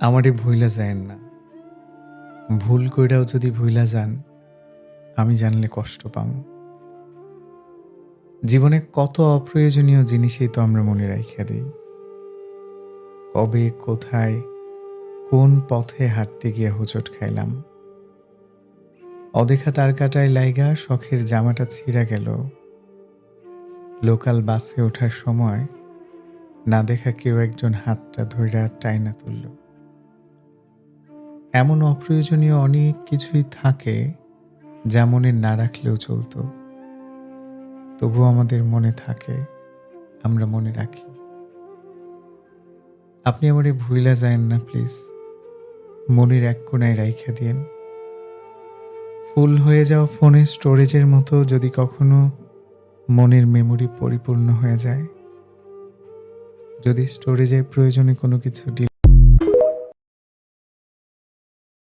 আমারে ভুইলা যায়েন না। ভুল কইরাও যদি ভুইলা যান, আমি জানলে কষ্ট পামু। জীবনে কত অপ্রয়োজনীয় জিনিসই তো আমরা মনে রাইখা দেই। কবে, কোথায়, কোন পথে হাঁটতে গিয়ে হোঁচট খাইলাম। অদেখা তারকাটায় লাইগা শখের জামাটা ছিঁড়া গেল। লোকাল বাসে ওঠার সময় না দেখা কেউ একজন হাতটা ধইরা টাইনা তুলল। এমন অপ্রয়োজনীয় অনেক কিছুই থাকে যা মনে না রাখলেও চলতো, তবুও আমাদের মনে থাকে, আমরা মনে রাখি। আপনি আমারে ভুইলা যায়েন না প্লিজ। মনের এক কোণায় রাইখা দিয়েন। ফুল হয়ে যাওয়া ফোনের স্টোরেজের মতো যদি কখনো মনের মেমোরি পরিপূর্ণ হয়ে যায়, যদি স্টোরেজের প্রয়োজনে কোনো কিছু